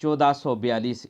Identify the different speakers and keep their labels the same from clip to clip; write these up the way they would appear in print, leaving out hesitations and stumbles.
Speaker 1: 1442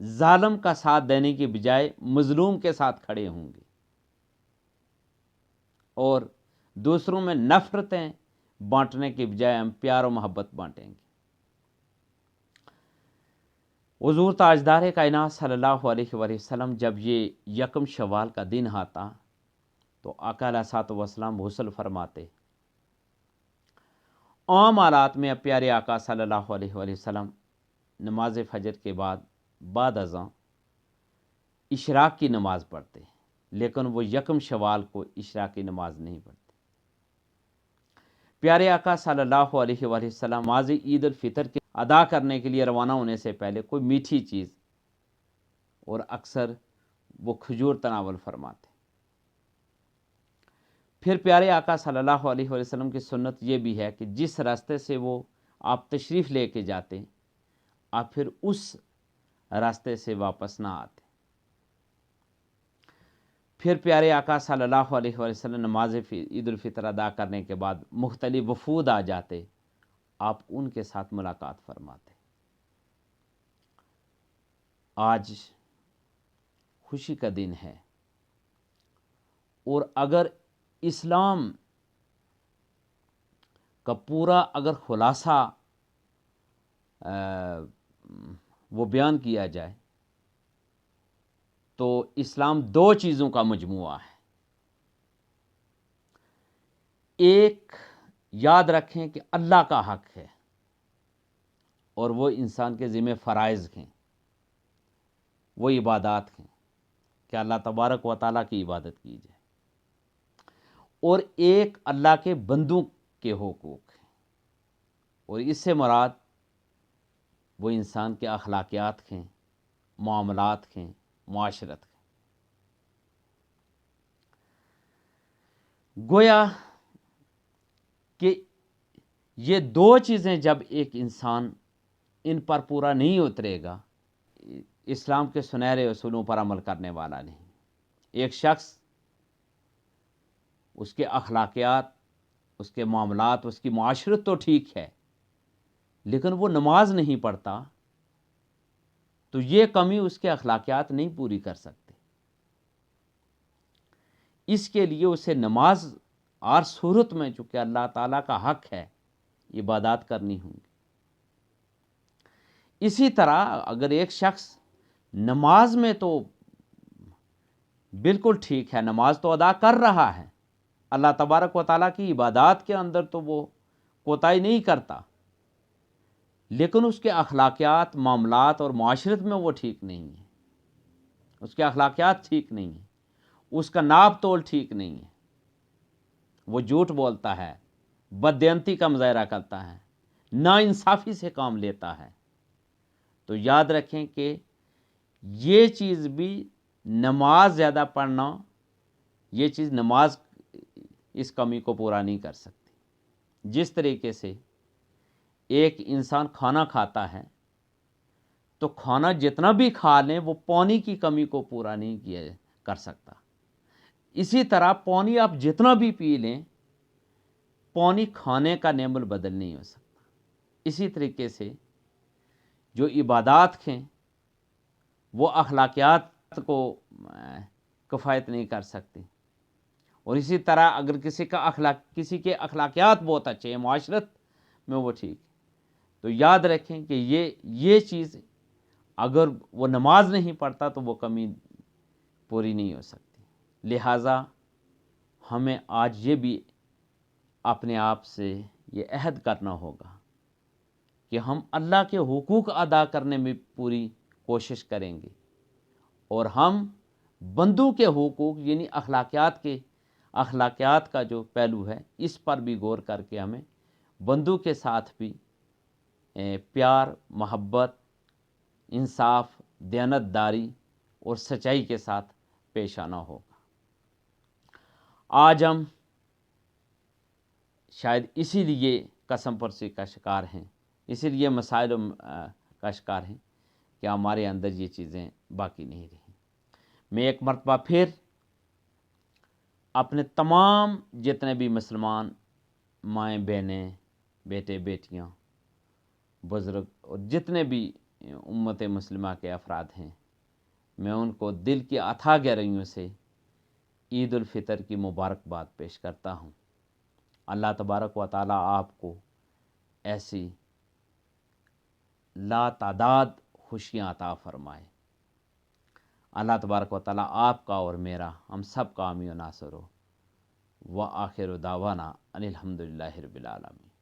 Speaker 1: ظالم کا ساتھ دینے کی بجائے مظلوم کے ساتھ کھڑے ہوں گے اور دوسروں میں نفرتیں بانٹنے کی بجائے ہم پیار و محبت بانٹیں گے۔ حضور تاجدار کائنات صلی اللہ علیہ وآلہ وسلم جب یہ یکم شوال کا دن آتا تو آقا علیہ الصلوۃ والسلام غسل فرماتے۔ عام حالات میں پیارے آقا صلی اللہ علیہ وآلہ وسلم نماز فجر کے بعد ازاں اشراق کی نماز پڑھتے، لیکن وہ یکم شوال کو اشراق کی نماز نہیں پڑھتے۔ پیارے آقا صلی اللہ علیہ وآلہ وسلم نماز عید الفطر کے ادا کرنے کے لیے روانہ ہونے سے پہلے کوئی میٹھی چیز اور اکثر وہ کھجور تناول فرماتے۔ پھر پیارے آقا صلی اللہ علیہ وآلہ وسلم کی سنت یہ بھی ہے کہ جس راستے سے وہ آپ تشریف لے کے جاتے آپ پھر اس راستے سے واپس نہ آتے۔ پھر پیارے آقا صلی اللہ علیہ وآلہ وسلم نماز عید الفطر ادا کرنے کے بعد مختلف وفود آ جاتے، آپ ان کے ساتھ ملاقات فرماتے۔ آج خوشی کا دن ہے، اور اگر اسلام کا پورا اگر خلاصہ وہ بیان کیا جائے تو اسلام دو چیزوں کا مجموعہ ہے۔ ایک یاد رکھیں کہ اللہ کا حق ہے اور وہ انسان کے ذمہ فرائض ہیں، وہ عبادات ہیں کہ اللہ تبارک و تعالیٰ کی عبادت کی جائے، اور ایک اللہ کے بندوں کے حقوق ہیں، اور اس سے مراد وہ انسان کے اخلاقیات ہیں، معاملات ہیں، معاشرت ہیں۔ گویا کہ یہ دو چیزیں جب ایک انسان ان پر پورا نہیں اترے گا، اسلام کے سنہرے اصولوں پر عمل کرنے والا نہیں۔ ایک شخص، اس کے اخلاقیات، اس کے معاملات، اس کی معاشرت تو ٹھیک ہے، لیکن وہ نماز نہیں پڑھتا تو یہ کمی اس کے اخلاقیات نہیں پوری کر سکتے۔ اس کے لیے اسے نماز ہر صورت میں، چونکہ اللہ تعالیٰ کا حق ہے، عبادات کرنی ہوں گی۔ اسی طرح اگر ایک شخص نماز میں تو بالکل ٹھیک ہے، نماز تو ادا کر رہا ہے، اللہ تبارک و تعالیٰ کی عبادات کے اندر تو وہ کوتاہی نہیں کرتا، لیکن اس کے اخلاقیات، معاملات اور معاشرت میں وہ ٹھیک نہیں ہے، اس کے اخلاقیات ٹھیک نہیں ہیں، اس کا ناپ تول ٹھیک نہیں ہے، وہ جھوٹ بولتا ہے، بددیانتی کا مظاہرہ کرتا ہے، ناانصافی سے کام لیتا ہے، تو یاد رکھیں کہ یہ چیز بھی نماز زیادہ پڑھنا، یہ چیز نماز اس کمی کو پورا نہیں کر سکتی۔ جس طریقے سے ایک انسان کھانا کھاتا ہے تو کھانا جتنا بھی کھا لیں وہ پانی کی کمی کو پورا نہیں کر سکتا۔ اسی طرح پانی آپ جتنا بھی پی لیں، پانی کھانے کا نعم البدل نہیں ہو سکتا۔ اسی طریقے سے جو عبادات ہیں وہ اخلاقیات کو کفایت نہیں کر سکتی، اور اسی طرح اگر کسی کے اخلاقیات بہت اچھے ہیں، معاشرت میں وہ ٹھیک ہے، تو یاد رکھیں کہ یہ چیز اگر وہ نماز نہیں پڑھتا تو وہ کمی پوری نہیں ہو سکتی۔ لہٰذا ہمیں آج یہ بھی اپنے آپ سے یہ عہد کرنا ہوگا کہ ہم اللہ کے حقوق ادا کرنے میں پوری کوشش کریں گے، اور ہم بندوں کے حقوق یعنی اخلاقیات کا جو پہلو ہے اس پر بھی غور کر کے ہمیں بندوں کے ساتھ بھی پیار، محبت، انصاف، دیانتداری اور سچائی کے ساتھ پیش آنا ہوگا۔ آج ہم شاید اسی لیے قسم پرسی کا شکار ہیں، اسی لیے مسائل کا شکار ہیں کہ ہمارے اندر یہ چیزیں باقی نہیں رہیں۔ میں ایک مرتبہ پھر اپنے تمام جتنے بھی مسلمان مائیں بہنیں، بیٹے بیٹیاں، بزرگ اور جتنے بھی امت مسلمہ کے افراد ہیں، میں ان کو دل کی اتھا گہرائیوں سے عید الفطر کی مبارکباد پیش کرتا ہوں۔ اللہ تبارک و تعالیٰ آپ کو ایسی لا تعداد خوشیاں عطا فرمائے۔ اللہ تبارک و تعالیٰ آپ کا اور میرا، ہم سب کا حامی و ناصر ہو۔ وآخر دعوانا ان الحمد للہ رب العالمین۔